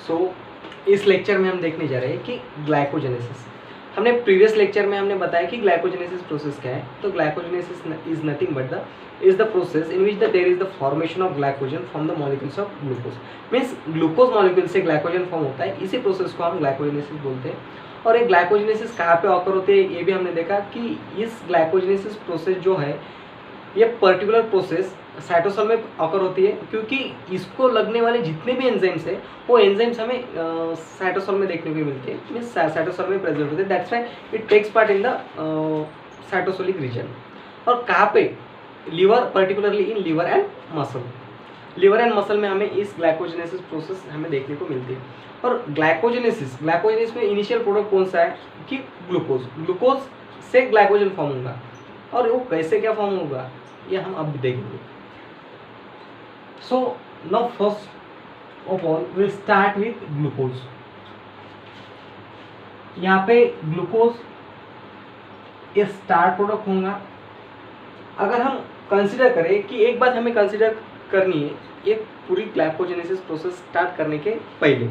सो इस लेक्चर में हम देखने जा रहे हैं कि ग्लाइकोजेनेसिस। हमने प्रीवियस लेक्चर में हमने बताया कि ग्लाइकोजेनेसिस प्रोसेस क्या है। तो glycogenesis is nothing but the process in which there is the formation of glycogen from the molecules of glucose. Means glucose molecule से ग्लाइकोजन फॉर्म होता है, इसी प्रोसेस को हम ग्लाइकोजेनेसिस बोलते हैं। और ये ग्लाइकोजेनेसिस कहाँ पे ऑकर होते हैं ये भी हमने देखा कि इस ग्लाइकोजेनेसिस प्रोसेस जो है ये पर्टिकुलर प्रोसेस साइटोसोल में ऑकर होती है, क्योंकि इसको लगने वाले जितने भी एंजाइम्स हैं वो एंजाइम्स हमें साइटोसोल में देखने को मिलते हैं, मीन्स साइटोसोल में प्रेजेंट होते हैं। That's why it takes part in the cytosolic region. और कहाँ पे? Liver, particularly in liver and muscle. Liver and muscle में हमें इस ग्लाइकोजेनेसिस प्रोसेस हमें देखने को मिलती है। और ग्लाइकोजेनेसिस में इनिशियल प्रोडक्ट कौन सा है कि ग्लूकोज। ग्लूकोज से ग्लाइकोजन फॉर्म होगा, और वो कैसे क्या फॉर्म होगा ये हम अब देखेंगे। So now first of all will start with glucose. यहाँ पे ग्लूकोज ये स्टार्ट प्रोडक्ट होगा। अगर हम कंसिडर करें कि एक बात हमें कंसिडर करनी है, ये पूरी ग्लाइकोजेनेसिस प्रोसेस स्टार्ट करने के पहले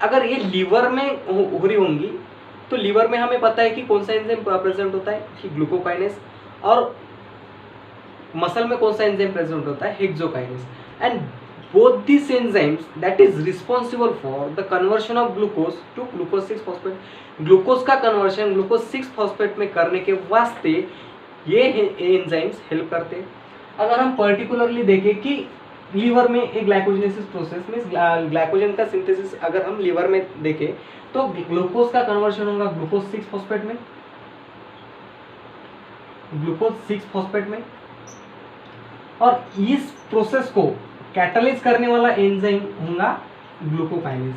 अगर ये लीवर में हो रही होंगी तो लीवर में हमें पता है कि कौन सा एंजाइम प्रेजेंट होता है कि ग्लूकोकाइनेस, और मसल में कौन सा एंजाइम प्रेजेंट होता है hexokinase. And both this enzymes that is responsible for the conversion of glucose to glucose six phosphate. Glucose का कन्वर्शन ग्लूकोज 6-फॉस्फेट में करने के वास्ते ये एंजाइम्स हेल्प करते हैं। अगर हम पर्टिकुलरली देखें कि लीवर में एक ग्लाइकोजेनेसिस प्रोसेस में ग्लाइकोजन का सिंथेसिस अगर हम लीवर में देखें तो ग्लूकोज का कन्वर्शन होगा ग्लूकोज 6-फॉस्फेट में, ग्लूकोज 6-फॉस्फेट में। और इस प्रोसेस को कैटालाइज करने वाला एंजाइम होगा ग्लूकोकाइनेस,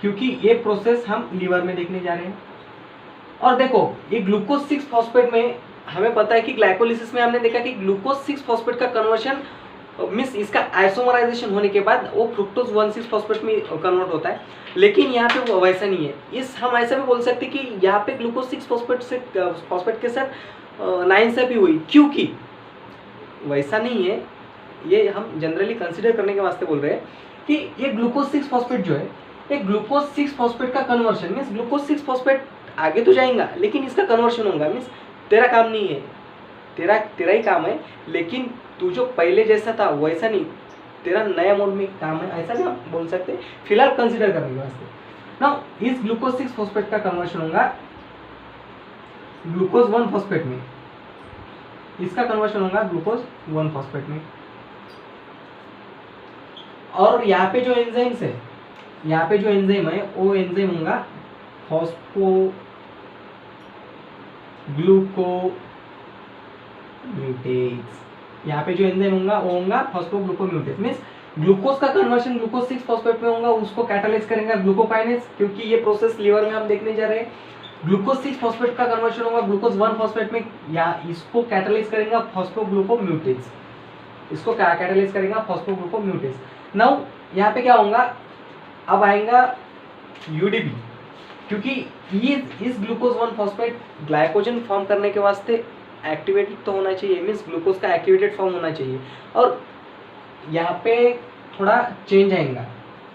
क्योंकि ये प्रोसेस हम लीवर में देखने जा रहे हैं। और देखो ये ग्लूकोज 6-फॉस्फेट में हमें पता है कि ग्लाइकोलिसिस में हमने देखा कि ग्लूकोज 6-फॉस्फेट का कन्वर्शन मीन्स इसका आइसोमराइजेशन होने के बाद वो फ्रुक्टोज 1,6-फॉस्फेट में कन्वर्ट होता है। लेकिन यहाँ पे वो वैसा नहीं है। इस हम ऐसा भी बोल सकते हैं कि यहाँ पे ग्लूकोज 6-फॉस्फेट से फॉस्फेट के साथ 9 भी हुई, क्योंकि वैसा नहीं है। ये हम जनरली कंसिडर करने के वास्ते बोल रहे हैं कि ये ग्लूकोज 6-फॉस्फेट जो है ये ग्लूकोज 6-फॉस्फेट का कन्वर्शन मीन्स ग्लूकोज 6-फॉस्फेट आगे तो जाएगा लेकिन इसका कन्वर्शन होगा। मीन्स तेरा काम नहीं है, तेरा ही काम है, लेकिन तू जो पहले जैसा था वैसा नहीं, तेरा नया मोड में काम है, ऐसा भी हम बोल सकते हैं फिलहाल कंसिडर करने के वास्ते। नाउ इस ग्लूकोज 6-फॉस्फेट का कन्वर्शन होगा ग्लूकोज 1-फॉस्फेट में, इसका कन्वर्शन होगा ग्लूकोज 1-फॉस्फेट में। और यहाँ पे जो एंजाइम्स है, यहाँ पे जो एंजाइम है वो एंजाइम होगा फॉस्फोग्लूकोम्यूटेज। यहाँ पे जो एंजाइम होगा वो होगा फॉस्फोग्लूकोम्यूटेज। मीन्स ग्लूकोज का कन्वर्शन ग्लूकोज 6-फॉस्फेट में होगा, उसको कैटालाइज करेगा ग्लूकोकाइनेस, क्योंकि ये प्रोसेस लीवर में हम देखने जा रहे हैं। ग्लूकोज 6-फॉस्फेट का कन्वर्शन होगा ग्लूकोज 1-फॉस्फेट में, या इसको कैटालाइज करेगा फॉस्फोग्लूकोम्यूटेज, इसको कैटालाइज करेगा फॉस्फोग्लूकोम्यूटेज। नाउ यहाँ पे क्या होगा, अब आएगा यूडीपी, क्योंकि ये इस ग्लूकोज 1-फॉस्फेट ग्लाइकोजन फॉर्म करने के वास्ते एक्टिवेटेड तो होना चाहिए, मीन्स ग्लूकोज का एक्टिवेटेड फॉर्म होना चाहिए। और यहाँ पे थोड़ा चेंज आएगा।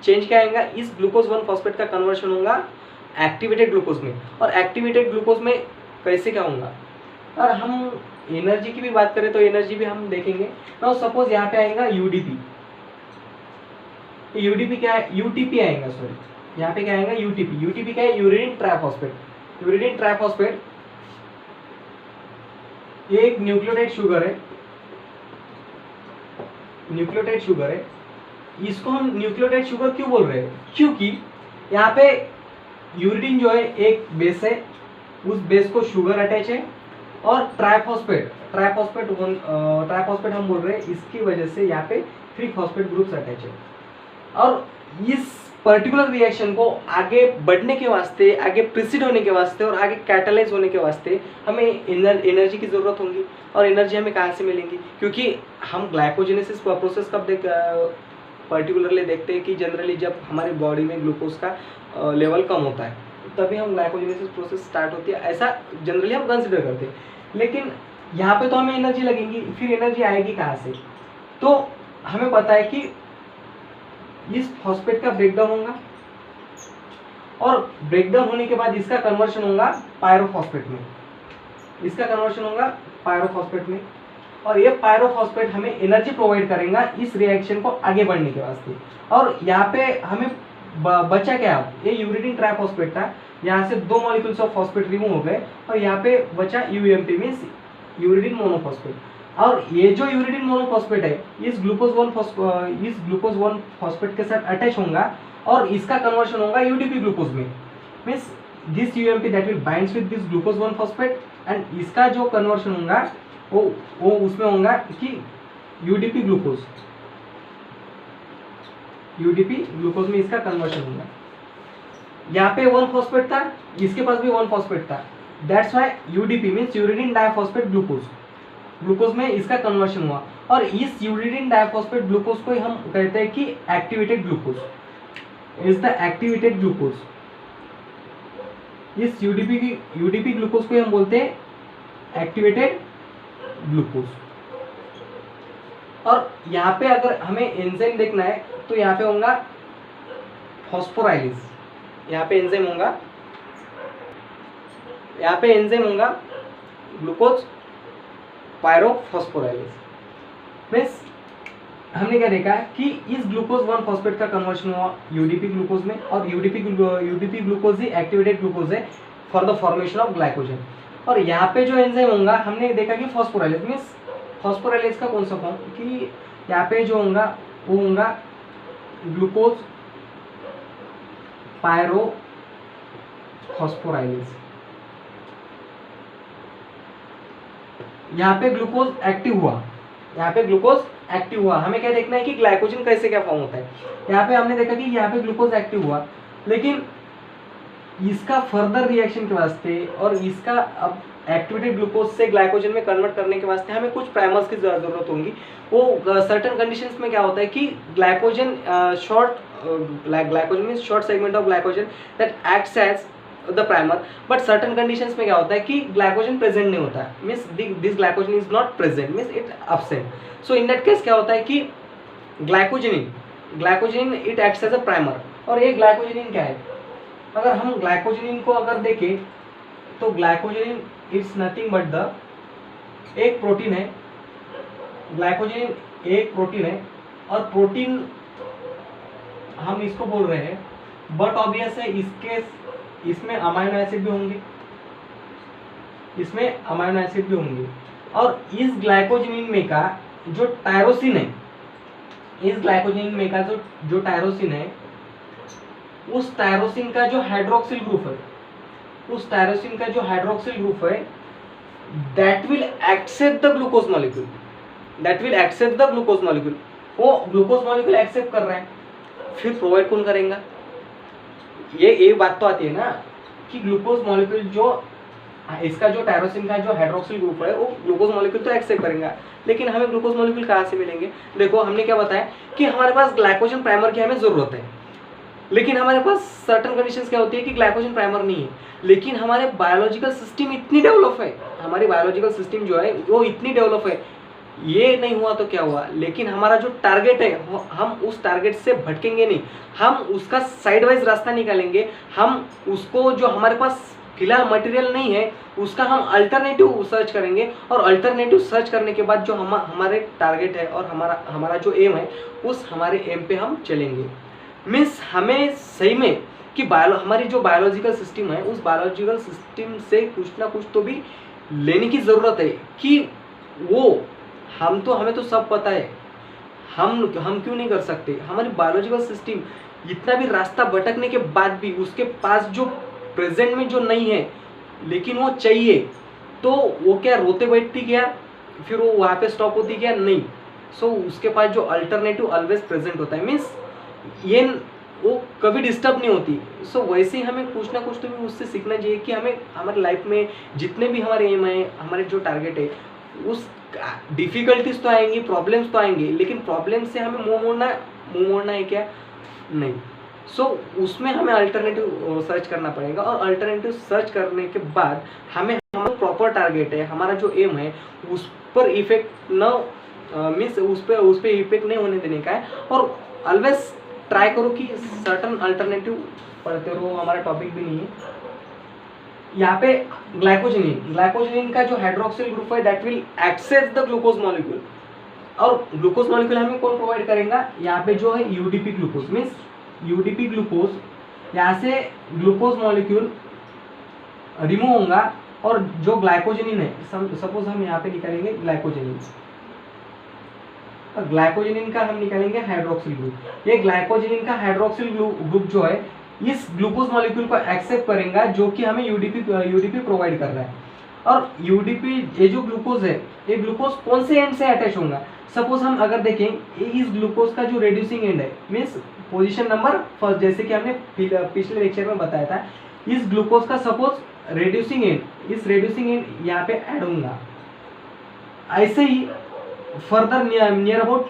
चेंज क्या आएगा, इस ग्लूकोज 1-फॉस्फेट का कन्वर्शन होगा एक्टिवेटेड ग्लूकोज में, और एक्टिवेटेड ग्लूकोज में कैसे क्या होगा। और हम एनर्जी की भी बात करें तो एनर्जी भी हम देखेंगे। नाउ सपोज यहाँ पे आएगा यूडीपी, यूडीपी क्या है, यूटीपी आएगा, सॉरी यहाँ पे क्या आएगा यूटीपी। यूटीपी क्या है, यूरिडीन ट्राइफॉस्फेट। यूरिडीन ट्राइफॉस्फेट एक न्यूक्लियोटाइड शुगर है, न्यूक्लियोटाइड शुगर है। इसको हम न्यूक्लियोटाइड शुगर क्यों बोल रहे हैं, क्योंकि यहाँ पे यूरिडीन जो है एक बेस है, उस बेस को शुगर अटैच है, और ट्राइफॉस्फेट हम बोल रहे हैं, इसकी वजह से यहाँ पे 3 फॉस्फेट ग्रुप्स अटैच है। और इस पर्टिकुलर रिएक्शन को आगे बढ़ने के वास्ते, आगे प्रिसीड होने के वास्ते और आगे कैटालाइज होने के वास्ते हमें एनर्जी की ज़रूरत होगी। और एनर्जी हमें कहाँ से मिलेंगी, क्योंकि हम ग्लाइकोजेनेसिस प्रोसेस कब पर्टिकुलरली देखते हैं कि जनरली जब हमारी बॉडी में ग्लूकोज का लेवल कम होता है तभी हम ग्लाइकोजेनेसिस प्रोसेस स्टार्ट होती है, ऐसा जनरली हम कंसिडर करते हैं। लेकिन यहाँ पे तो हमें एनर्जी लगेगी, फिर एनर्जी आएगी कहाँ से, तो हमें पता है कि इस फॉस्फेट का ब्रेकडाउन होगा और ब्रेकडाउन होने के बाद इसका कन्वर्शन होगा पायरोफॉस्फेट में, इसका कन्वर्शन होगा पायरोफॉस्फेट में, और ये पायरोफॉस्फेट हमें एनर्जी प्रोवाइड करेगा इस रिएक्शन को आगे बढ़ने के वास्ते। और यहाँ पे हमें बचा क्या, ये यूरिडीन ट्राइफॉस्फेट था, यहाँ से 2 मॉलिक्यूल्स ऑफ फॉस्फेट रिमूव हो गए और यहाँ पे बचा यूएमपी मींस यूरिडीन मोनोफॉस्फेट। और ये जो यूरिडीन मोनोफॉस्फेट है इस ग्लूकोज 1 फॉस्फेट के साथ अटैच होगा और इसका कन्वर्शन होगा यूडीपी ग्लूकोज में, means this UMP that will binds with this glucose 1 phosphate and इसका जो कन्वर्शन होगा वो उसमें होगा कि यूडीपी ग्लूकोज में इसका कन्वर्शन होगा। यहाँ पे 1 फॉस्फेट था, इसके पास भी 1 फॉस्फेट था, that's why UDP means uridine diphosphate glucose में इसका कन्वर्शन हुआ। और इस यूरिडीन डाइफॉस्फेट ग्लूकोज को हम कहते हैं कि activated glucose, is the activated glucose. इस यूडीपी ग्लूकोज को हम बोलते हैं एक्टिवेटेड ग्लूकोज। और यहाँ पे अगर हमें एंजाइम देखना है तो यहाँ पे होगा फॉस्फोराइलिस, यहाँ पे एंजाइम होगा ग्लूकोज पायरोफॉस्फोराइलिस। मीन्स हमने क्या देखा कि इस ग्लूकोज 1 फॉस्फेट का कन्वर्शन हुआ यूडीपी ग्लूकोज में, और यूडीपी ग्लूकोज ही एक्टिवेटेड ग्लूकोज है for the formation of glycogen. और यहाँ पे जो एंजाइम होगा हमने देखा कि फॉस्फोराइलिस मीन्स फॉस्फोराइलिस का कौन सा फॉर्म, कि यहाँ पे जो होगा वो होगा ग्लूकोज पायरोफॉस्फोराइलिस। यहाँ पे ग्लूकोज एक्टिव हुआ, हमें क्या देखना है कि ग्लाइकोजन कैसे क्या फॉर्म होता है। यहाँ पे हमने देखा कि यहाँ पे ग्लूकोज एक्टिव हुआ, लेकिन इसका फर्दर रिएक्शन के वास्ते और इसका अब एक्टिवेटेड ग्लूकोज से ग्लाइकोजन में कन्वर्ट करने के वास्ते हमें कुछ प्राइमर्स की जरूरत होगी। वो सर्टेन कंडीशंस में क्या होता है कि glycogen means short segment of glycogen that acts as the primer, but certain conditions में क्या होता है कि ग्लाइकोजन प्रेजेंट नहीं होता है, means this glycogen is not present, means it absent. So in that case क्या होता है कि glycogen it acts as a primer. और ये ग्लाइकोजन क्या है, अगर हम ग्लाइकोजन को अगर देखें तो glycogen it's nothing but the एक प्रोटीन है, ग्लाइकोजन एक प्रोटीन है, और प्रोटीन हम इसको बोल रहे हैं, बट ऑब्वियस है इसमें अमाइनो एसिड भी होंगे, और इस ग्लाइकोजनिन में का जो टायरोसिन है, उस टायरोसिन का जो हाइड्रोक्सिल ग्रुप है that will accept the glucose molecule, वो ग्लूकोज मॉलिक्यूल एक्सेप्ट कर रहा है, फिर प्रोवाइड कौन करेगा। ये बात तो आती है ना कि ग्लूकोज मॉलिक्यूल जो इसका जो टायरोसिन का जो हाइड्रोक्सिल ग्रुप है वो ग्लूकोज मॉलिक्यूल तो एक्सेप्ट करेगा, लेकिन हमें ग्लूकोज मॉलिक्यूल कहाँ से मिलेंगे। देखो हमने क्या बताया कि हमारे पास ग्लाइकोजन प्राइमर की हमें जरूरत है, लेकिन हमारे पास सर्टेन कंडीशंस क्या होती है कि ग्लाइकोजन प्राइमर नहीं है, लेकिन हमारे बायोलॉजिकल सिस्टम इतनी डेवलप है, हमारी बायोलॉजिकल सिस्टम जो है वो इतनी डेवलप है, ये नहीं हुआ तो क्या हुआ, लेकिन हमारा जो टारगेट है हम उस टारगेट से भटकेंगे नहीं, हम उसका साइड वाइज रास्ता निकालेंगे, हम उसको जो हमारे पास फिलहाल मटेरियल नहीं है उसका हम अल्टरनेटिव सर्च करेंगे, और अल्टरनेटिव सर्च करने के बाद जो हमारे टारगेट है और हमारा जो एम है उस हमारे एम पे हम चलेंगे। मीन्स हमें सही में कि हमारी जो बायोलॉजिकल सिस्टम है उस बायोलॉजिकल सिस्टम से कुछ ना कुछ तो भी लेने की ज़रूरत है कि वो हमें तो सब पता है, हम क्यों नहीं कर सकते। हमारी बायोलॉजिकल सिस्टम इतना भी रास्ता भटकने के बाद भी उसके पास जो प्रेजेंट में जो नहीं है लेकिन वो चाहिए, तो वो क्या रोते बैठती क्या, फिर वो वहाँ पे स्टॉप होती क्या, नहीं। सो उसके पास जो अल्टरनेटिव ऑलवेज प्रेजेंट होता है, मीन्स ये वो कभी डिस्टर्ब नहीं होती। सो वैसे ही हमें कुछ ना कुछ तो भी उससे सीखना चाहिए कि हमें हमारे लाइफ में जितने भी हमारे एम है, हमारे जो टारगेट है, उस डिफिकल्टीज तो आएंगी, प्रॉब्लम्स तो आएंगे, लेकिन प्रॉब्लम से हमें मुंह मोड़ना है क्या, नहीं। सो उसमें हमें अल्टरनेटिव सर्च करना पड़ेगा, और अल्टरनेटिव सर्च करने के बाद हमें हमारा प्रॉपर टारगेट है, हमारा जो एम है उस पर इफेक्ट न मीन्स उस पर इफेक्ट नहीं होने देने का है, और ऑलवेज ट्राई करो कि सर्टन अल्टरनेटिव पढ़ते रहो, हमारा टॉपिक भी नहीं है। यहाँ पे ग्लाइकोजेनिन का जो हाइड्रोक्सिल ग्रुप है that will access the glucose molecule, और ग्लूकोज मॉलिक्यूल हमें कौन प्रोवाइड करेगा, यहाँ पे जो है UDP glucose, means UDP glucose, यहाँ से ग्लूकोज मॉलिक्यूल रिमूव होगा, और जो ग्लाइकोजेनिन है, सपोज हम यहाँ पे निकालेंगे ग्लाइकोजेनिन, और ग्लाइकोजेनिन का हम निकालेंगे हाइड्रोक्सिल ग्रुप। ये ग्लाइकोजेनिन का हाइड्रोक्सिल ग्रुप जो है इस ग्लूकोज मॉलिक्यूल को एक्सेप्ट करेगा जो कि हमें यूडीपी प्रोवाइड कर रहा है। और यूडीपी ये जो ग्लूकोज है, ये ग्लूकोज कौन से एंड से अटैच होगा, सपोज हम अगर देखें इस ग्लूकोज का जो रेड्यूसिंग एंड है, मीन्स पोजीशन नंबर फर्स्ट, जैसे कि हमने पिछले लेक्चर में बताया था, इस ग्लूकोज का सपोज रेड्यूसिंग एंड, इस रेड्यूसिंग एंड यहाँ पे ऐड होगा। ऐसे ही further near about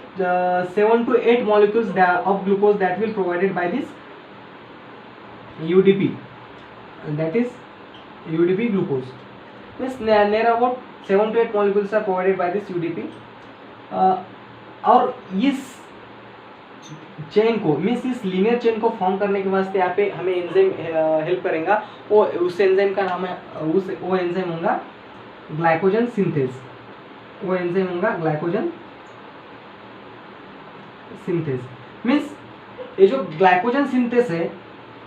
7 to 8 molecules of glucose that will provided by this UDP, that is UDP glucose, means near about 7 to 8 molecules are provided by this UDP। और इस chain को, means इस linear chain को form करने के वास्ते यहाँ पे हमें एंजाइम हेल्प करेगा। वो उस एंजाइम का नाम है, वो एंजाइम होगा ग्लाइकोजन सिंथेज, वो एंजाइम होगा ग्लाइकोजन सिंथेज। मीन्स ये जो ग्लाइकोजन सिंथेज है,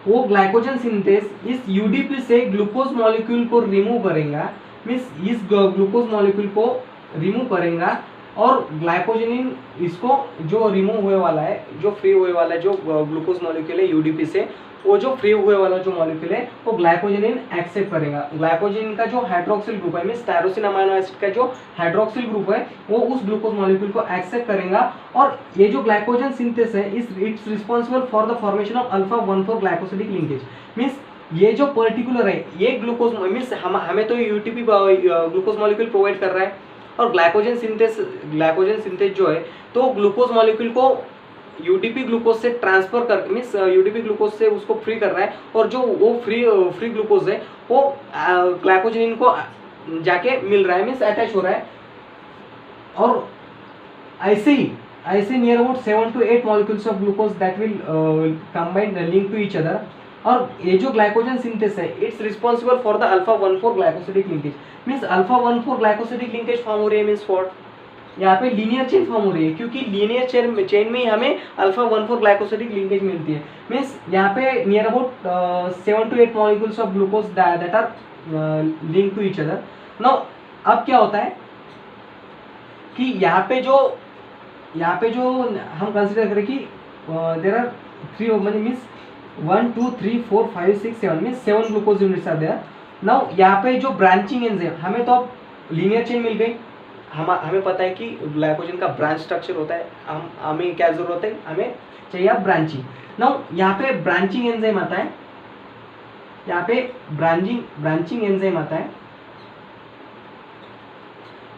वो ग्लाइकोजन सिंथेज इस यूडीपी से ग्लूकोज मॉलिक्यूल को रिमूव करेगा, मीन्स इस ग्लूकोज मॉलिक्यूल को रिमूव करेगा, और ग्लाइकोजेनिन इसको जो रिमूव हुए वाला है, जो फ्री हुए वाला है, जो ग्लूकोज मॉलिक्यूल है यूडीपी से, वो जो फ्री हुए वाला जो मॉलिक्यूल है वो ग्लाइकोजेनिन एक्सेप्ट करेगा। ग्लाइकोजेनिन का जो हाइड्रोक्सिल ग्रुप है, मींस टायरोसिन अमीनो एसिड का जो हाइड्रोक्सिल ग्रुप है, वो उस ग्लूकोज मॉलिक्यूल को एक्सेप्ट करेगा। और ये जो ग्लाइकोजन सिंथेस है, it's responsible for the formation of alpha 1,4 glycosidic linkage. Means ये जो पर्टिकुलर है, ये ग्लूकोज मींस हमें तो यूटीपी ग्लूकोज मॉलिक्यूल प्रोवाइड कर रहा है, और ग्लाइकोजन सिंथेस जो है तो ग्लूकोज मॉलिक्यूल को यूडीपी ग्लूकोज से ट्रांसफर कर, मीन्स यूडीपी ग्लूकोज से उसको फ्री कर रहा है, और जो वो फ्री ग्लूकोज है वो ग्लाइकोजेनिन को जाके मिल रहा है, मीन्स अटैच हो रहा है। और ऐसे near about 7 to 8 molecules of glucose that will combine link to each other. और ये जो ग्लाइकोजन सिंथेस है, it's responsible for the alpha 1,4 glycosidic linkage. Means alpha 1,4 glycosidic linkage form हो रही है, मीन्स व्हाट, यहाँ पे लीनियर चेन फॉर्म हो रही है, क्योंकि लीनियर चेन में ही हमें अल्फा 1,4 ग्लाइकोसिडिक लिंकेज मिलती है। मीन्स यहाँ पे near about 7 to 8 molecules of glucose that are link to each other. Now अब क्या होता है कि यहाँ पे जो हम कंसिडर करें कि there are 3 means 1 2 3 4 5 6 7 means 7 glucose units are there. Now यहाँ पे जो ब्रांचिंग एंजाइम, हमें तो अब लीनियर चेन मिल गई, हमें पता है कि ग्लाइकोजन का ब्रांच स्ट्रक्चर होता है, हमें क्या जरूरत है, हमें चाहिए ब्रांचिंग। नाउ यहाँ पे ब्रांचिंग एंजाइम आता है, यहाँ पे ब्रांचिंग एंजाइम आता है।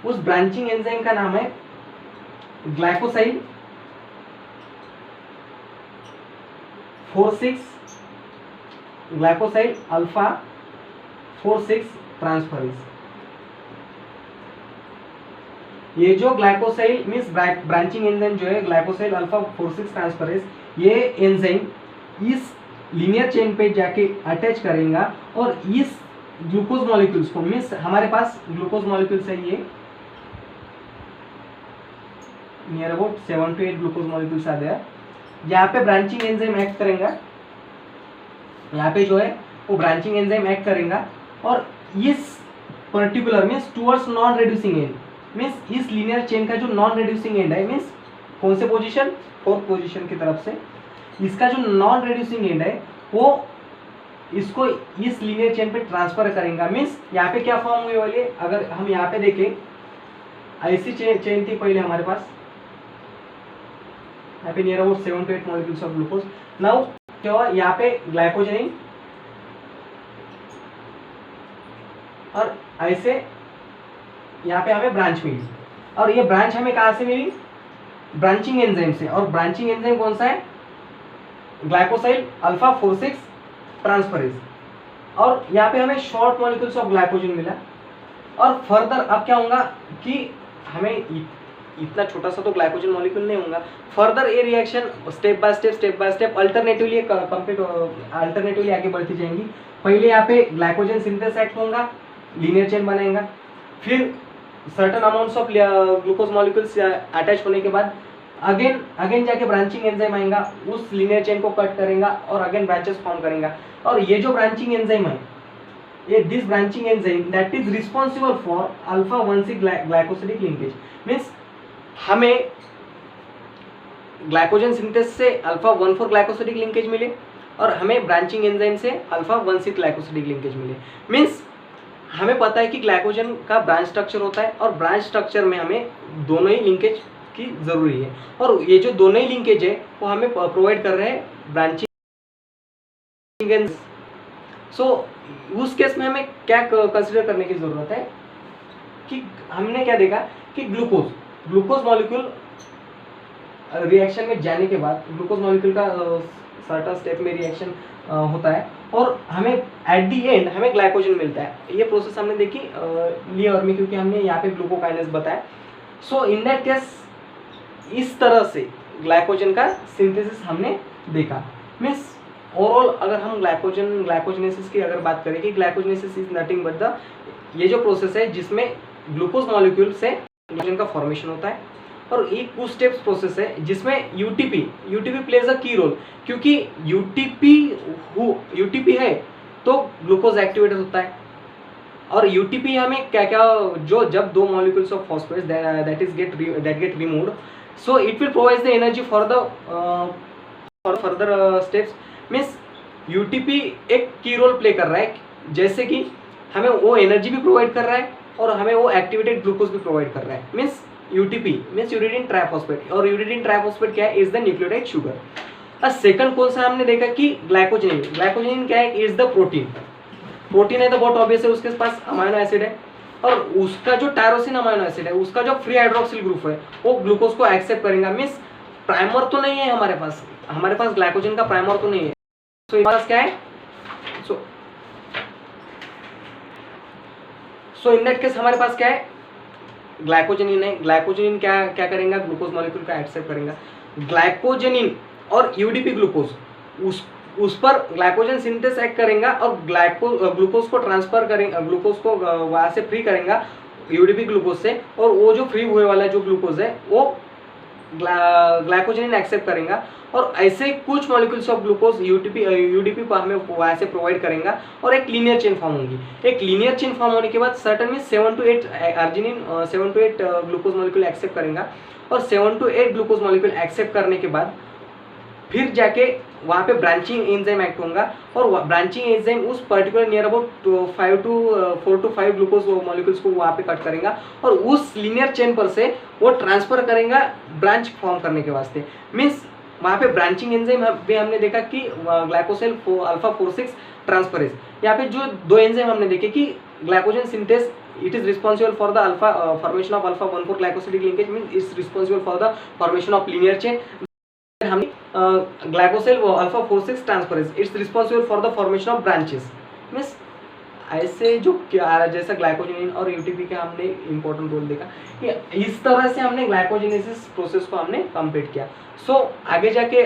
उस ब्रांचिंग एंजाइम का नाम है ग्लाइकोसाइल 4,6 ग्लाइकोसाइल अल्फा 4,6 ट्रांसफरेज। ये जो ग्लाइकोसाइल मींस ब्रांचिंग एंजाइम जो है ग्लाइकोसाइल अल्फा 4,6 ट्रांसफरेज, ये एंजाइम इस लीनियर चेन पे जाके अटैच करेगा, और इस ग्लूकोज मॉलिक्यूल्स को, मींस हमारे पास ग्लूकोज मॉलिक्यूल्स है, ये near about 7 to 8 glucose molecules आ गया। यहाँ पे ब्रांचिंग एंजाइम एक्ट करेगा, यहाँ पे जो है वो ब्रांचिंग एंजाइम एक्ट करेगा, और इस particular means towards non reducing and, means इस लीनियर चेन का जो नॉन रिड्यूसिंग एंड है, मीन्स कौन से पोजीशन, 4th पोजीशन की तरफ से, इसका जो नॉन रिड्यूसिंग एंड है वो इसको इस लीनियर चेन पे ट्रांसफर करेगा। मीन्स यहाँ पे क्या फॉर्म हुई वाली है, अगर हम यहाँ पे देखें, ऐसी चेन थी पहले हमारे पास, यहाँ पे near about 7 to 8 molecules of glucose. Now क्या हुआ, यहाँ पे ग्लाइकोजेनिन, और ऐसे यहाँ पे हमें ब्रांच मिली, और ये ब्रांच हमें कहाँ से मिली, ब्रांचिंग एंजाइम से। और ब्रांचिंग एंजाइम कौन सा है, ग्लाइकोसाइल अल्फा 4,6 ट्रांसफरेज। और यहाँ पे हमें शॉर्ट मॉलिक्यूल्स ऑफ ग्लाइकोजन मिला। और फर्दर अब क्या होगा कि हमें इतना छोटा सा तो ग्लाइकोजन मॉलिक्यूल नहीं होगा। फर्दर ये reaction step by step alternatively आगे बढ़ती जाएंगी। पहले यहाँ पे ग्लाइकोजन सिंथेस एक्ट होगा, लीनियर चेन बनाएगा, फिर certain amounts of glucose molecules attach होने के बाद अगेन जाके ब्रांचिंग एंजाइम आएगा, उस लीनियर चेन को कट करेगा और अगेन ब्रांचेस फॉर्म करेगा। और ये जो ब्रांचिंग एंजाइम है, ये this branching enzyme that is responsible for alpha 1,6 glycosidic linkage. Means हमें ग्लाइकोजन सिंथेस से अल्फा 1,4 ग्लाइकोसिडिक लिंकेज मिले और हमें ब्रांचिंग एंजाइम से अल्फा 1,6 ग्लाइकोसिडिक लिंकेज मिले। मीन्स हमें पता है कि ग्लाइकोजन का ब्रांच स्ट्रक्चर होता है और ब्रांच स्ट्रक्चर में हमें दोनों ही लिंकेज की जरूरी है, और ये जो दोनों ही लिंकेज है वो हमें प्रोवाइड कर रहे हैं ब्रांचिंग। सो उस केस में हमें क्या कंसीडर करने की जरूरत है कि हमने क्या देखा कि ग्लूकोज मॉलिक्यूल रिएक्शन में जाने के बाद ग्लूकोज मॉलिक्यूल का सर्टेन स्टेप में रिएक्शन होता है और हमें एट दी एंड हमें ग्लाइकोजन मिलता है। ये प्रोसेस हमने देखी लियर में, क्योंकि हमने यहाँ पे ग्लूकोकाइनेस बताया। सो इन दैट केस इस तरह से ग्लाइकोजन का सिंथेसिस हमने देखा। मीन्स ओवरऑल अगर हम ग्लाइकोजनेसिस की अगर बात करें कि ग्लाइकोजनेसिस इज नथिंग बट द ये जो प्रोसेस है जिसमें ग्लूकोज मॉलिक्यूल से ग्लाइकोजन का फॉर्मेशन होता है, और एक 2 स्टेप्स प्रोसेस है जिसमें यूटीपी प्लेज अ की रोल, क्योंकि यूटीपी है तो ग्लूकोज एक्टिवेटेड होता है। और यूटीपी हमें क्या क्या जो जब 2 molecules of phosphates that get removed, so it will provide the energy for further steps. Means UTP एक की रोल प्ले कर रहा है, जैसे कि हमें वो एनर्जी भी प्रोवाइड कर रहा है और हमें वो एक्टिवेटेड ग्लूकोज भी प्रोवाइड कर रहा है। Means UTP means uridine triphosphate, और यूरिडीन ट्राइफॉस्फेट क्या है, इज द न्यूक्लियोटाइड शुगर। और सेकंड कौन सा हमने देखा कि ग्लाइकोजनिन क्या है, इज द प्रोटीन है तो बहुत ऑब्वियस है, उसके पास अमाइनो एसिड है, और उसका जो टायरोसिन अमाइनो एसिड है उसका जो फ्री हाइड्रोक्सिल ग्रुप है वो ग्लूकोज को एक्सेप्ट करेगा। मीन्स प्राइमर तो नहीं है हमारे पास ग्लाइकोजन का प्राइमर तो नहीं है। सो हमारे पास क्या है, सो इन दैट केस हमारे पास क्या है, ग्लाइकोजनिन है। ग्लाइकोजनिन क्या करेगा, ग्लूकोज मॉलिक्यूल का एक्सेप्ट करेगा। ग्लाइकोजनिन और यूडीपी ग्लूकोज उस पर ग्लाइकोजन सिंथेस एक्ट करेगा और ग्लूकोज को ट्रांसफर करेगा, ग्लूकोज को वहां से फ्री करेगा यूडीपी ग्लूकोज से, और वो जो फ्री हुए वाला जो ग्लूकोज है वो ग्लाइकोजनिन एक्सेप्ट करेगा, और ऐसे कुछ मॉलिक्यूल्स ऑफ ग्लूकोज यूडीपी को हमें वहाँ से प्रोवाइड करेगा और एक लीनियर चेन फॉर्म होगी। एक लीनियर चेन फॉर्म होने के बाद सर्टेन में 7 to 8 arginine 7 to 8 glucose molecule accept करेगा, और 7 to 8 ग्लूकोज मॉलिक्यूल एक्सेप्ट करने के बाद फिर जाके वहाँ पे ब्रांचिंग एंजाइम एक्ट होगा, और ब्रांचिंग एंजाइम उस particular near about 4 to 5 glucose molecules को वहाँ पे कट करेगा और उस लीनियर चेन पर से वो ट्रांसफर करेगा ब्रांच फॉर्म करने के वास्ते। मीन्स वहाँ पे ब्रांचिंग एंजाइम भी हमने देखा कि ग्लाइकोसेल अल्फा 4,6 ट्रांसफरेज। यहाँ पे जो 2 एंजाइम हमने देखे कि glycogen synthase it is responsible for the formation of alpha 1,4 glycosidic linkage, means it's responsible for the formation of linear chain. हमने glycosyl alpha 4,6 transferase, it's responsible for the formation of branches. Means ऐसे जो जैसा ग्लाइकोजनिन और UTP का हमने important role देखा, कि इस तरह से हमने ग्लाइकोजेनेसिस प्रोसेस को हमने कंप्लीट किया। सो आगे जाके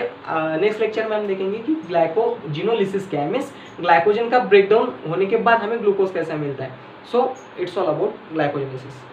नेक्स्ट लेक्चर में हम देखेंगे कि ग्लाइकोजिनोलिसिस क्या है, मीन्स ग्लाइकोजन का ब्रेकडाउन होने के बाद हमें ग्लूकोज कैसा मिलता है। So it's all about glycogenesis.